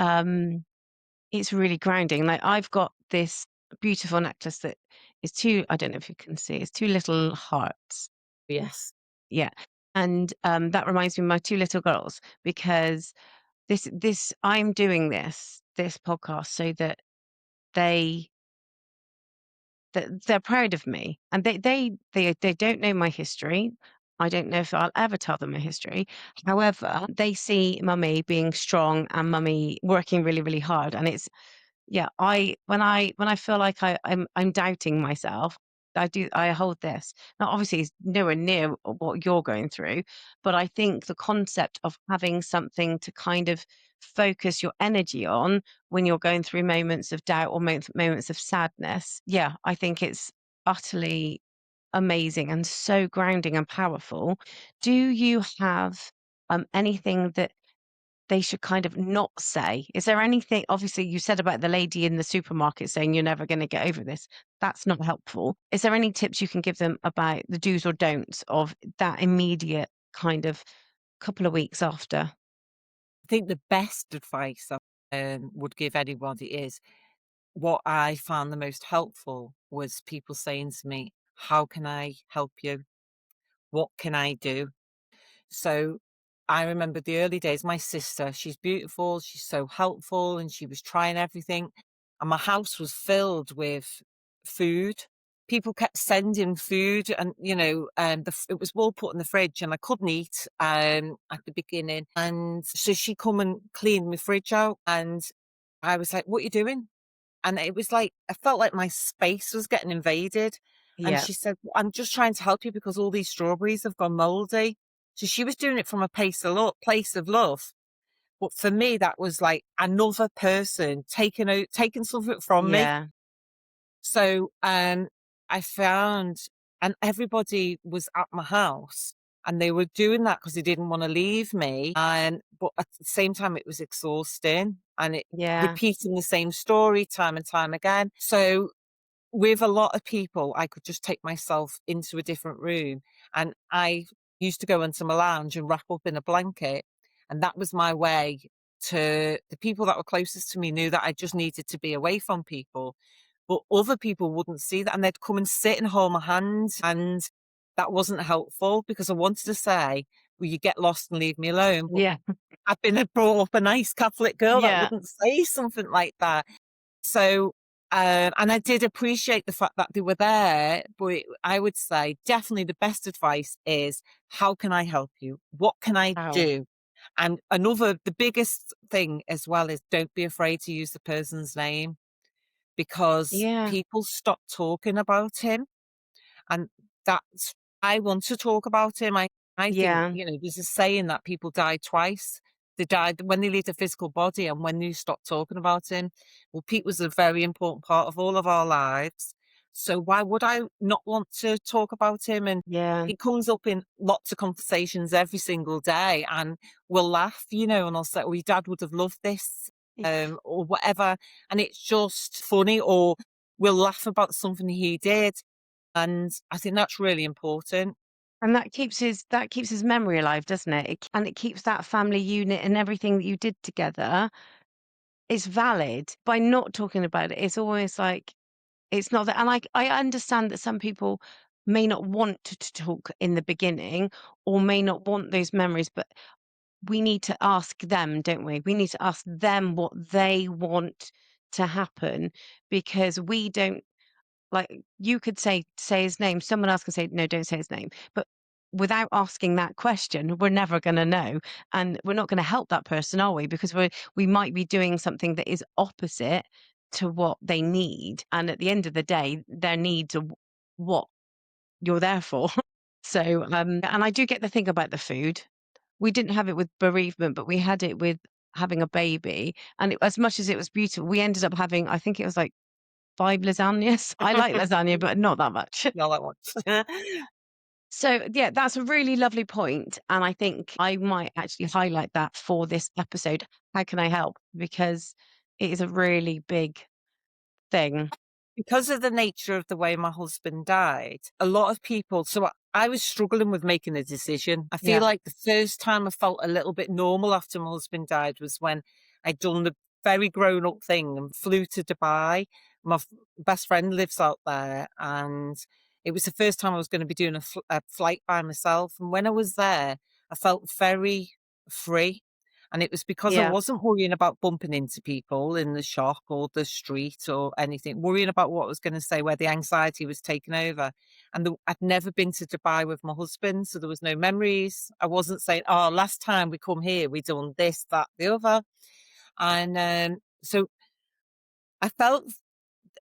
it's really grounding. Like I've got this beautiful necklace that is two. I don't know if you can see. It's two little hearts. Yes. Yeah. And, that reminds me of my 2 little girls because I'm doing this podcast so that they they're proud of me, and they don't know my history. I don't know if I'll ever tell them my history. However, they see mummy being strong and mummy working really, really hard, and it's yeah, when I feel like I'm doubting myself, I hold this. Now, obviously, it's nowhere near what you're going through, but I think the concept of having something to kind of focus your energy on when you're going through moments of doubt or moments of sadness, yeah, I think it's utterly amazing and so grounding and powerful. Do you have anything that they should kind of not say? Is there anything, obviously, you said about the lady in the supermarket saying you're never going to get over this. That's not helpful. Is there any tips you can give them about the do's or don'ts of that immediate kind of couple of weeks after? I think the best advice I would give anybody is, what I found the most helpful was people saying to me, "How can I help you? What can I do?" So I remember the early days, my sister, she's beautiful, she's so helpful, and she was trying everything. And my house was filled with food. People kept sending food, and it was all put in the fridge, and I couldn't eat at the beginning. And so she come and cleaned my fridge out, and I was like, "What are you doing?" And it was like, I felt like my space was getting invaded. And Yeah, she said, "I'm just trying to help you because all these strawberries have gone moldy." So she was doing it from a place of love. But for me, that was like another person taking something from me. yeah, So I found, and everybody was at my house, and they were doing that because they didn't want to leave me. And but at the same time, it was exhausting, and it yeah, repeating the same story time and time again. So with a lot of people, I could just take myself into a different room, and I used to go into my lounge and wrap up in a blanket, and that was my way to the people that were closest to me knew that I just needed to be away from people, but other people wouldn't see that, and they'd come and sit and hold my hand, and that wasn't helpful because I wanted to say, "Will you get lost and leave me alone?" But yeah, I've been brought up a nice Catholic girl that yeah. wouldn't say something like that. So, and I did appreciate the fact that they were there, but I would say definitely the best advice is, how can I help you? What can I Wow. do? And the biggest thing as well is, don't be afraid to use the person's name, because Yeah, people stop talking about him. And that's, I want to talk about him. I think, yeah, there's a saying that people die twice. They died when they leave the physical body and when you stop talking about him. Well, Pete was a very important part of all of our lives. So why would I not want to talk about him? And Yeah. it comes up in lots of conversations every single day, and we'll laugh, and I'll say, "Oh, your dad would have loved this," or whatever, and it's just funny, or we'll laugh about something he did, and I think that's really important. And that keeps his memory alive, doesn't it? And it keeps that family unit and everything that you did together is valid. By not talking about it, it's almost like it's not that. And I understand that some people may not want to talk in the beginning or may not want those memories, but we need to ask them, don't we? We need to ask them what they want to happen because we don't. Like, you could say his name, someone else can say, "No, don't say his name." But without asking that question, we're never gonna know, and we're not gonna help that person, are we? Because we might be doing something that is opposite to what they need, and at the end of the day, their needs are what you're there for. So, and I do get the thing about the food. We didn't have it with bereavement, but we had it with having a baby, and as much as it was beautiful, we ended up having, I think it was like 5 lasagnas. I like lasagna, but not that much. All at once. So, yeah, that's a really lovely point, and I think I might actually highlight that for this episode. How can I help? Because it is a really big thing. Because of the nature of the way my husband died, a lot of people, so I was struggling with making a decision. I feel Yeah, like the first time I felt a little bit normal after my husband died was when I'd done the very grown up thing and flew to Dubai. My best friend lives out there, and it was the first time I was going to be doing a flight by myself. And when I was there, I felt very free. And it was because I yeah, wasn't worrying about bumping into people in the shop or the street or anything, worrying about what I was going to say, where the anxiety was taking over. And I'd never been to Dubai with my husband, so there was no memories. I wasn't saying, "Oh, last time we come here, we done this, that, the other." And so I felt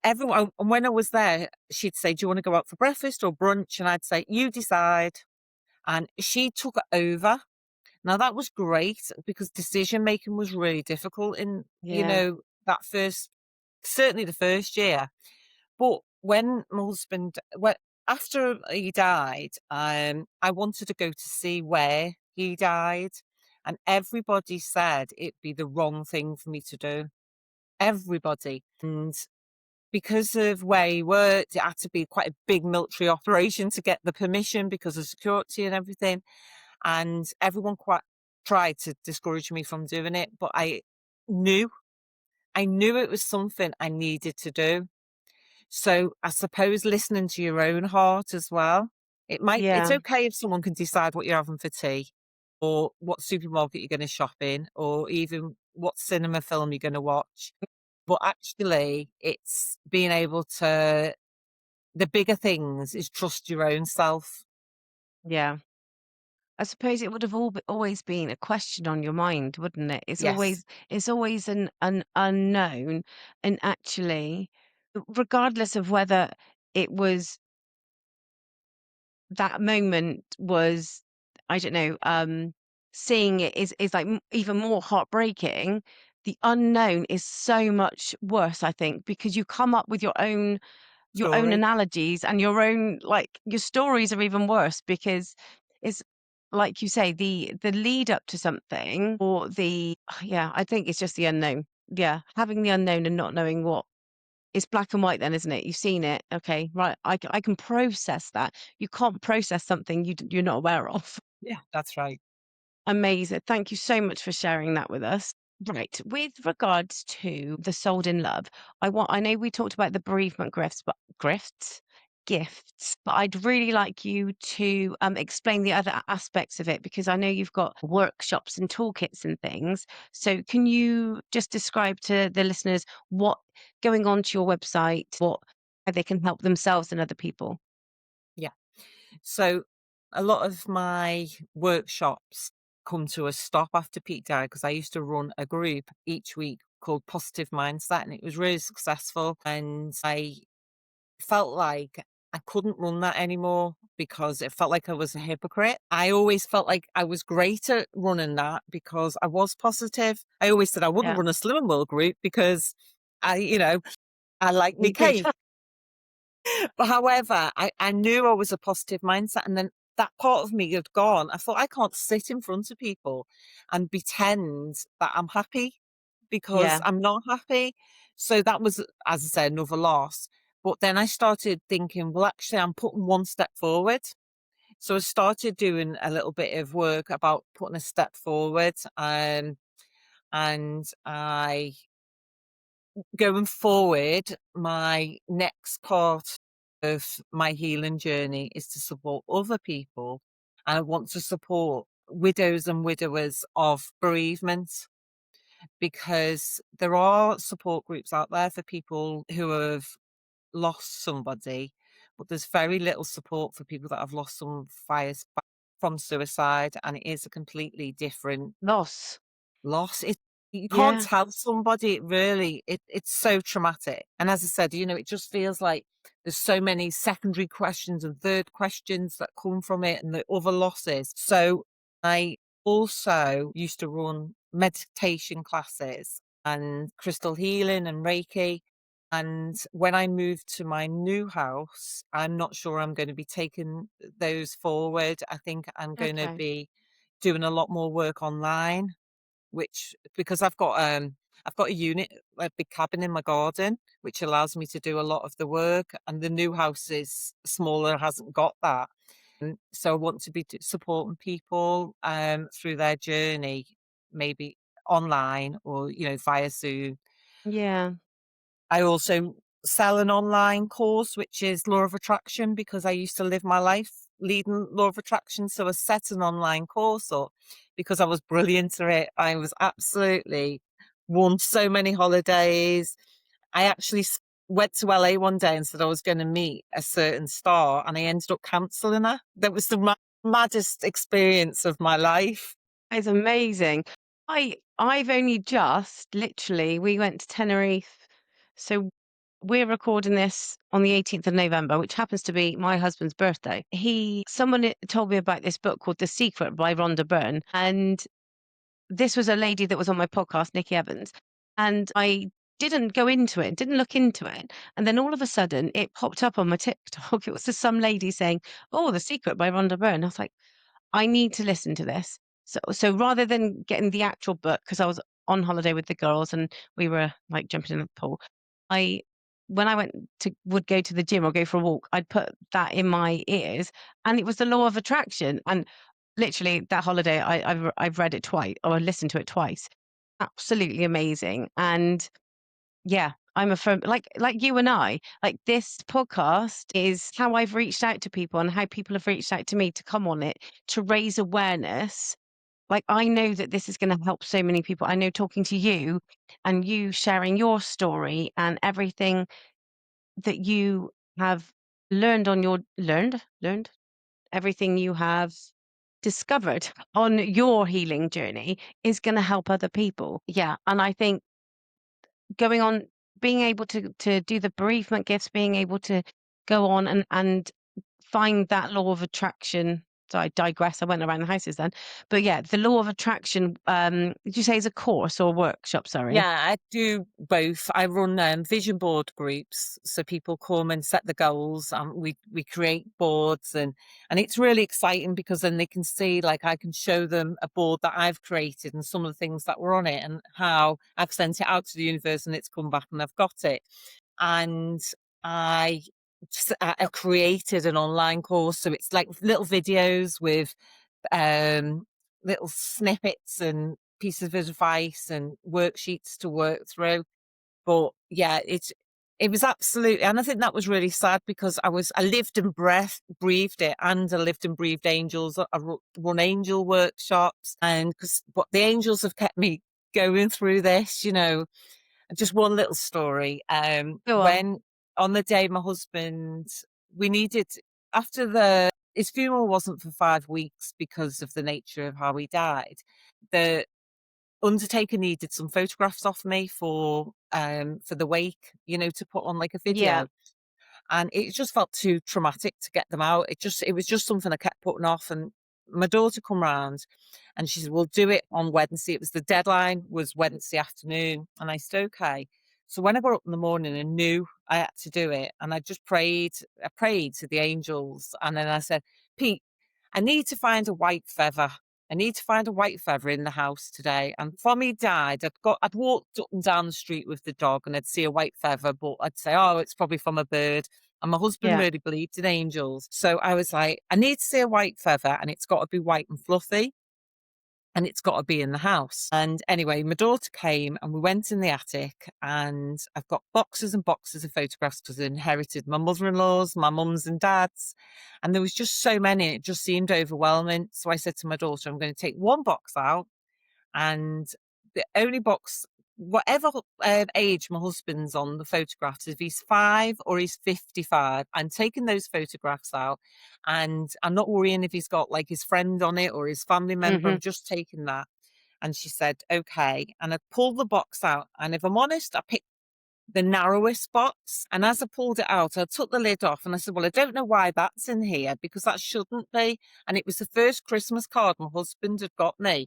everyone, and when I was there, she'd say, "Do you want to go out for breakfast or brunch?" And I'd say, "You decide." And she took it over. Now that was great because decision making was really difficult in, yeah, that first, certainly the first year. But when my husband, well, after he died, I wanted to go to see where he died, and everybody said it'd be the wrong thing for me to do. Everybody. And because of where he worked, it had to be quite a big military operation to get the permission because of security and everything. And everyone quite tried to discourage me from doing it, but knew, I knew it was something I needed to do. So I suppose listening to your own heart as well. It's yeah, okay if someone can decide what you're having for tea or what supermarket you're going to shop in or even what cinema film you're going to watch. But actually, it's being able to, the bigger things is trust your own self. yeah. I suppose it would have always been a question on your mind, wouldn't it? Yes, It's always an unknown, and actually, regardless of whether it was that moment was, I don't know, seeing it is like even more heartbreaking. The unknown is so much worse, I think, because you come up with your own story. analogies and your own, like, your stories are even worse because it's like you say, the lead up to something, or the yeah, I think it's just the unknown. Yeah, having the unknown and not knowing what, it's black and white then, isn't it? You've seen it. Okay, right. I can process that. You can't process something you're not aware of. Yeah, that's right. Amazing. Thank you so much for sharing that with us. Right. With regards to the sold in love, I know we talked about the bereavement gifts, but I'd really like you to explain the other aspects of it because I know you've got workshops and toolkits and things. So can you just describe to the listeners what, going onto your website, what, how they can help themselves and other people? Yeah. So a lot of my workshops come to a stop after Pete died because I used to run a group each week called Positive Mindset, and it was really successful. And I felt like I couldn't run that anymore because it felt like I was a hypocrite. I always felt like I was great at running that because I was positive. I always said I wouldn't Yeah, run a Slimming World group because I, I like me you did. cake. But however, I knew I was a positive mindset, and then that part of me had gone. I thought, I can't sit in front of people and pretend that I'm happy because Yeah. I'm not happy. So that was, as I said, another loss. But then I started thinking, well, actually, I'm putting one step forward. So I started doing a little bit of work about putting a step forward. And I going forward, my next part of my healing journey is to support other people. And I want to support widows and widowers of bereavement, because there are support groups out there for people who have lost somebody, but there's very little support for people that have lost someone from suicide, and it is a completely different Loss. loss. You can't Yeah. tell somebody, it's so traumatic. And as I said, it just feels like there's so many secondary questions and third questions that come from it and the other losses. So I also used to run meditation classes and crystal healing and Reiki. And when I moved to my new house, I'm not sure I'm going to be taking those forward. I think I'm going to Okay. be doing a lot more work online, which, because I've got a unit, a big cabin in my garden, which allows me to do a lot of the work, and the new house is smaller, hasn't got that. So I want to be supporting people through their journey, maybe online or via Zoom. Yeah. I also sell an online course, which is Law of Attraction, because I used to live my life leading Law of Attraction. So I set an online course up because I was brilliant at it. I was absolutely won so many holidays. I actually went to LA one day and said I was going to meet a certain star, and I ended up cancelling her. That was the maddest experience of my life. It's amazing. I've only just literally we went to Tenerife. So we're recording this on the 18th of November, which happens to be my husband's birthday. Someone told me about this book called The Secret by Rhonda Byrne. And this was a lady that was on my podcast, Nikki Evans. And I didn't go into it, didn't look into it. And then all of a sudden it popped up on my TikTok. It was just some lady saying, "Oh, The Secret by Rhonda Byrne." I was like, I need to listen to this. So rather than getting the actual book, because I was on holiday with the girls and we were like jumping in the pool, I when I would go to the gym or go for a walk, I'd put that in my ears, and it was the law of attraction. And literally that holiday, I've read it twice or listened to it twice. Absolutely amazing. And yeah, I'm a firm like you and I, like this podcast is how I've reached out to people and how people have reached out to me to come on it to raise awareness. Like I know that this is going to help so many people. I know talking to you and you sharing your story and everything that you have learned on your learned everything you have discovered on your healing journey is going to help other people. Yeah, and I think going on being able to do the bereavement gifts, being able to go on and find that law of attraction. So I digress. I went around the houses then. But yeah, the law of attraction, did you say is a course or a workshop? Sorry. Yeah, I do both. I run vision board groups, so people come and set the goals, and we create boards, and it's really exciting because then they can see, like, I can show them a board that I've created and some of the things that were on it and how I've sent it out to the universe and it's come back and I've got it. And I I created an online course, so it's like little videos with um, little snippets and pieces of advice and worksheets to work through. But yeah, it was absolutely, and I think that was really sad because I lived and breathed it, and I lived and breathed angels. I run angel workshops, and but the angels have kept me going through this. Just one little story. Go on. When on the day my husband, we needed after the his funeral wasn't for 5 weeks because of the nature of how he died. The undertaker needed some photographs off me for the wake, to put on like a Yeah. video. And it just felt too traumatic to get them out. It was just something I kept putting off. And my daughter come round and she said, "We'll do it on Wednesday." It was the deadline was Wednesday afternoon. And I said, "Okay." So when I got up in the morning, I knew I had to do it, and I prayed to the angels, and then I said, "Pete, I need to find a white feather. I need to find a white feather in the house today." And before he died, I'd walked up and down the street with the dog, and I'd see a white feather, but I'd say, "Oh, it's probably from a bird." And my husband Yeah. really believed in angels, so I was like, "I need to see a white feather, and it's got to be white and fluffy." And it's got to be in the house. And anyway, my daughter came and we went in the attic, and I've got boxes and boxes of photographs because I inherited my mother-in-law's, my mum's and dad's. And there was just so many, it just seemed overwhelming. So I said to my daughter, I'm going to take one box out, and the only box, whatever age my husband's on the photographs, if he's 5 or he's 55, I'm taking those photographs out, and I'm not worrying if he's got like his friend on it or his family member. Hmm. I'm just taking that. And she said, okay. And I pulled the box out. And if I'm honest, I picked the narrowest box. And as I pulled it out, I took the lid off and I said, well, I don't know why that's in here because that shouldn't be. And it was the first Christmas card my husband had got me.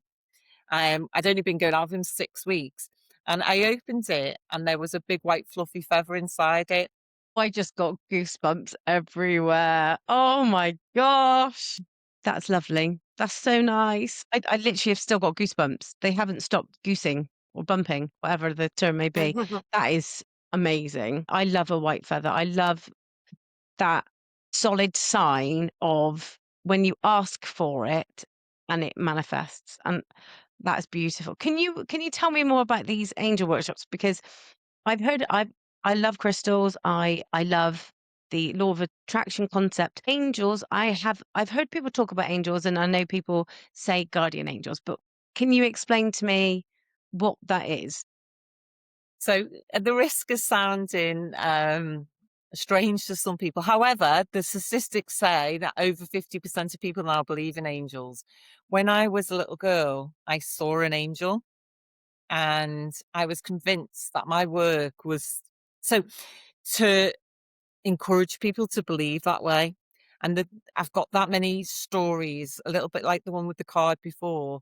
I'd only been going out with him 6 weeks, and I opened it, and there was a big white fluffy feather inside it. I just got goosebumps everywhere. Oh my gosh. That's lovely. That's so nice. I literally have still got goosebumps. They haven't stopped goosing or bumping, whatever the term may be. That is amazing. I love a white feather. I love that solid sign of when you ask for it and it manifests. And that's beautiful. Can you tell me more about these angel workshops? Because I've heard I love crystals. I love the law of attraction concept. Angels, I've heard people talk about angels, and I know people say guardian angels, but can you explain to me what that is? So, at the risk of sounding strange to some people, however, the statistics say that over 50% of people now believe in angels. When I was a little girl, I saw an angel, and I was convinced that my work was so to encourage people to believe that way. And I've got that many stories, a little bit like the one with the card before.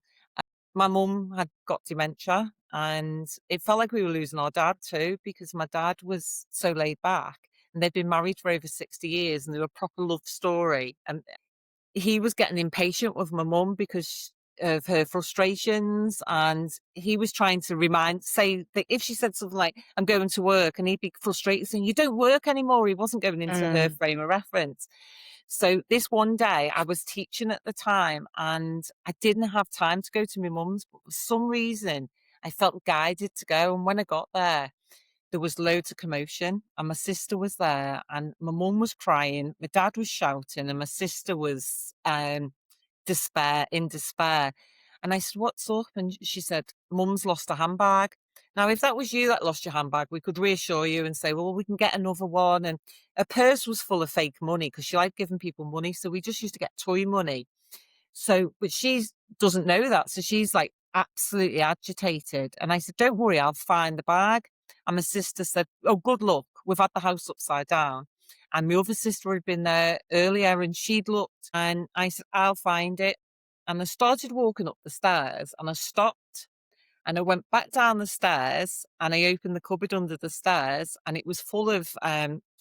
My mum had got dementia, and it felt like we were losing our dad too, because my dad was so laid back, and they'd been married for over 60 years, and they were a proper love story. And he was getting impatient with my mum because of her frustrations, and he was trying to say that if she said something like, I'm going to work, and he'd be frustrated saying, you don't work anymore. He wasn't going into her Mm, frame of reference. So this one day I was teaching at the time, and I didn't have time to go to my mum's, but for some reason I felt guided to go. And when I got there was loads of commotion, and my sister was there, and my mum was crying, my dad was shouting, and my sister was in despair. And I said, what's up? And she said, mum's lost a handbag. Now, if that was you that lost your handbag, we could reassure you and say, well, we can get another one. And her purse was full of fake money because she liked giving people money. So we just used to get toy money. So, but she doesn't know that. So she's like absolutely agitated. And I said, don't worry, I'll find the bag. And my sister said, oh, good luck. We've had the house upside down. And my other sister had been there earlier and she'd looked. And I said, I'll find it. And I started walking up the stairs, and I stopped, and I went back down the stairs, and I opened the cupboard under the stairs, and it was full of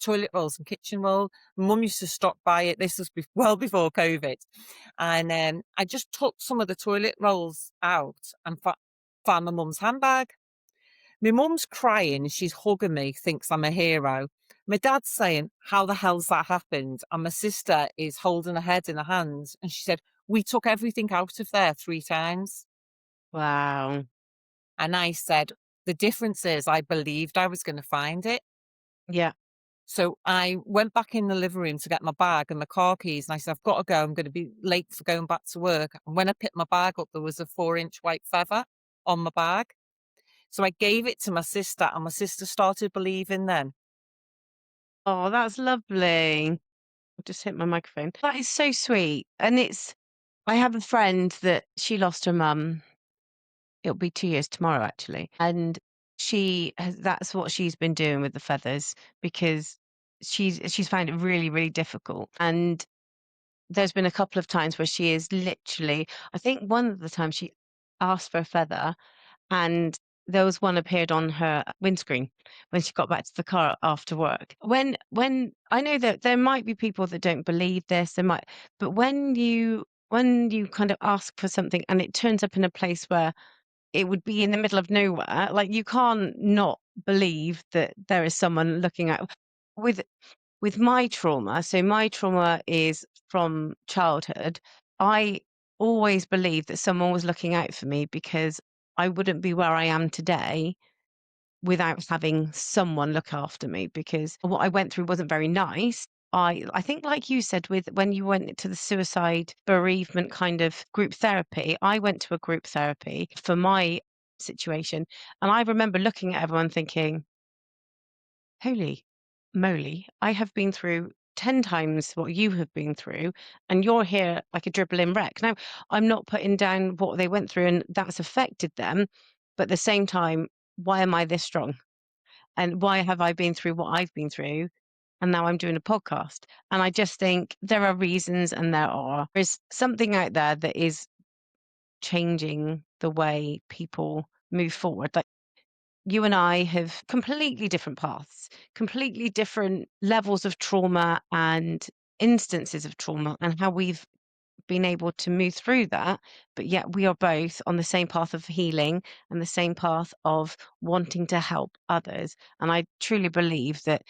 toilet rolls and kitchen roll. Mum used to stop by it. This was well before COVID. And I just took some of the toilet rolls out and found my mum's handbag. My mum's crying, she's hugging me, thinks I'm a hero. My dad's saying, how the hell's that happened? And my sister is holding her head in her hands, and she said, we took everything out of there 3 times. wow. And I said, the difference is I believed I was going to find it. Yeah. So I went back in the living room to get my bag and my car keys. And I said, I've got to go. I'm going to be late for going back to work. And when I picked my bag up, there was a 4-inch white feather on my bag. So I gave it to my sister, and my sister started believing then. Oh, that's lovely. I just hit my microphone. That is so sweet. And I have a friend that she lost her mum. It'll be 2 years tomorrow, actually. And that's what she's been doing with the feathers because she's found it really, really difficult. And there's been a couple of times where she is literally, I think one of the times she asked for a feather, and there was one appeared on her windscreen when she got back to the car after work. When I know that there might be people that don't believe this, there might, but when you kind of ask for something and it turns up in a place where it would be in the middle of nowhere, like you can't not believe that there is someone looking at with my trauma. So my trauma is from childhood. I always believed that someone was looking out for me because I wouldn't be where I am today without having someone look after me, because what I went through wasn't very nice. I think, like you said, with when you went to the suicide bereavement kind of group therapy, I went to a group therapy for my situation. And I remember looking at everyone thinking, holy moly, I have been through 10 times what you have been through, and you're here like a dribbling wreck. Now, I'm not putting down what they went through and that's affected them, but at the same time, why am I this strong? And why have I been through what I've been through? And now I'm doing a podcast. And I just think there are reasons, and there's something out there that is changing the way people move forward. Like, you and I have completely different paths, completely different levels of trauma and instances of trauma, and how we've been able to move through that. But yet we are both on the same path of healing and the same path of wanting to help others. And I truly believe that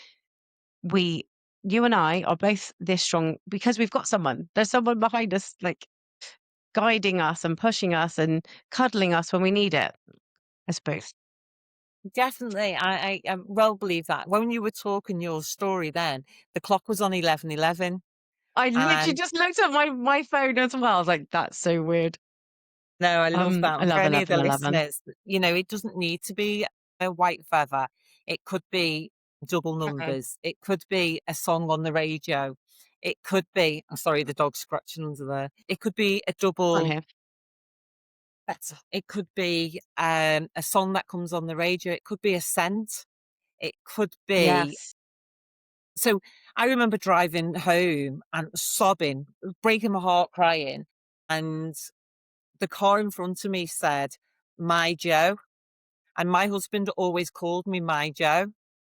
we, you and I, are both this strong because we've got someone. There's someone behind us, like guiding us and pushing us and cuddling us when we need it, I suppose. Definitely. I well believe that. When you were talking your story then, the clock was on 11:11, I literally and just looked at my phone as well. I was like, "That's so weird." no, I love that. I And for love any of the 11:11. listeners, it doesn't need to be a white feather. It could be double Okay, numbers. It could be a song on the radio. It could be, I'm sorry, the dog's scratching under there. It could be a on double, here. it could be a song that comes on the radio. It could be a scent. It could be, Yes. so I remember driving home and sobbing, breaking my heart, crying. And the car in front of me said, "My Joe." And my husband always called me My Joe.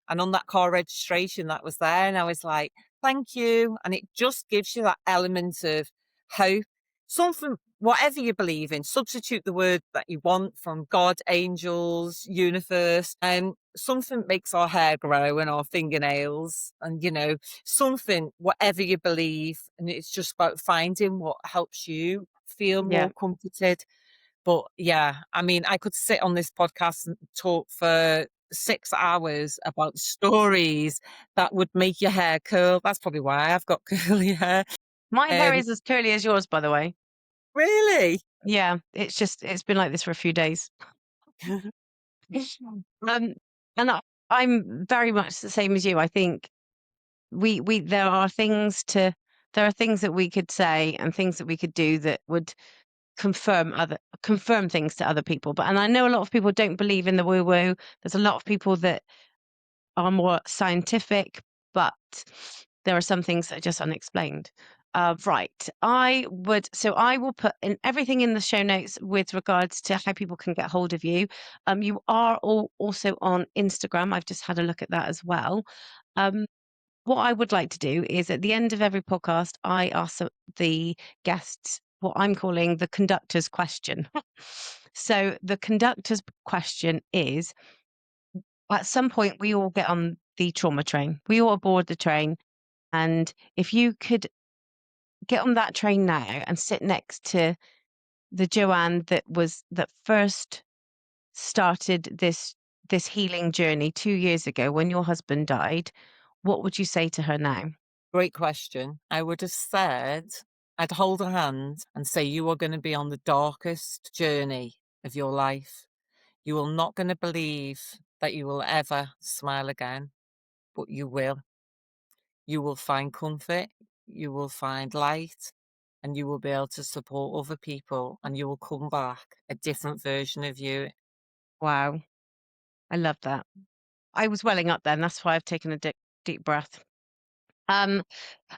And on that car registration that was there, and I was like, "Thank you." And it just gives you that element of hope. Something, whatever you believe in, substitute the word that you want from God, angels, universe, and something makes our hair grow and our fingernails, and something, whatever you believe. And it's just about finding what helps you feel Yeah. more comforted. But yeah, I mean, I could sit on this podcast and talk for 6 hours about stories that would make your hair curl. That's probably why I've got curly hair. My hair Um, is as curly as yours, by the way. really? Yeah, it's been like this for a few days. Um, and I'm very much the same as you. I think we there are things that we could say and things that we could do that would confirm things to other people. But and I know a lot of people don't believe in the woo woo. There's a lot of people that are more scientific, but there are some things that are just unexplained. Right. I will put in everything in the show notes with regards to how people can get hold of you. You are also on Instagram. I've just had a look at that as well. Um, what I would like to do is at the end of every podcast, I ask the guests what I'm calling the conductor's question. So the conductor's question is, at some point, we all get on the trauma train. We all board the train. And if you could get on that train now and sit next to the Joanne that first started this healing journey 2 years ago when your husband died, what would you say to her now? Great question. I would have said, I'd hold her hand and say, "You are going to be on the darkest journey of your life. You are not going to believe that you will ever smile again, but you will. You will find comfort, you will find light, and you will be able to support other people, and you will come back a different version of you." Wow, I love that. I was welling up then. That's why I've taken a deep breath. Um,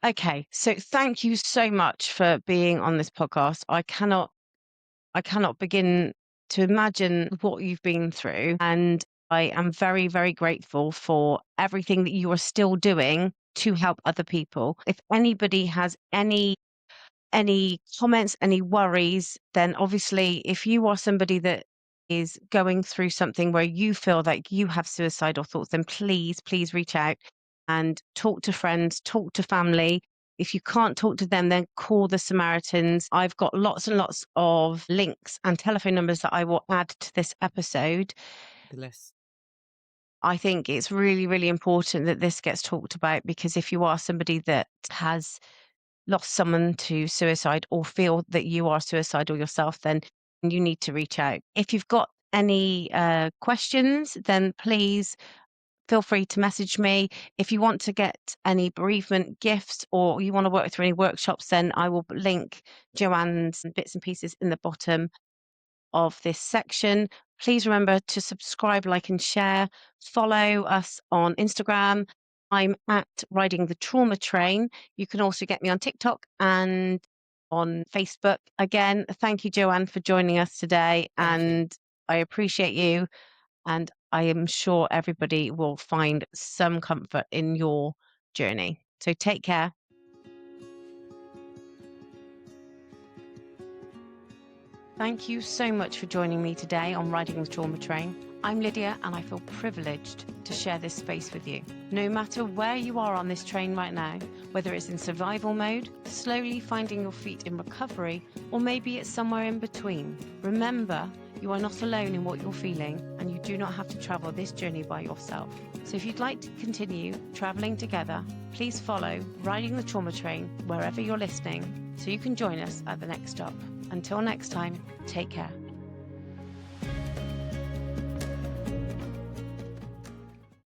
okay, so thank you so much for being on this podcast. I cannot begin to imagine what you've been through. And I am very, very grateful for everything that you are still doing to help other people. If anybody has any comments, any worries, then obviously if you are somebody that is going through something where you feel like you have suicidal thoughts, then please reach out and talk to friends, talk to family. If you can't talk to them, then call the Samaritans. I've got lots and lots of links and telephone numbers that I will add to this episode. Fabulous. I think it's really, really important that this gets talked about, because if you are somebody that has lost someone to suicide or feel that you are suicidal yourself, then you need to reach out. If you've got any questions, then please feel free to message me. If you want to get any bereavement gifts or you want to work through any workshops, then I will link Joanne's bits and pieces in the bottom of this section. Please remember to subscribe, like, and share. Follow us on Instagram. I'm at Riding the Trauma Train. You can also get me on TikTok and on Facebook. Again, thank you, Joanne, for joining us today. Thank you. I appreciate you. And I am sure everybody will find some comfort in your journey. So take care. Thank you so much for joining me today on Riding the Trauma Train. I'm Lydia, and I feel privileged to share this space with you. No matter where you are on this train right now, whether it's in survival mode, slowly finding your feet in recovery, or maybe it's somewhere in between, remember, you are not alone in what you're feeling, and you do not have to travel this journey by yourself. So if you'd like to continue traveling together, please follow Riding the Trauma Train wherever you're listening, so you can join us at the next stop. Until next time, take care.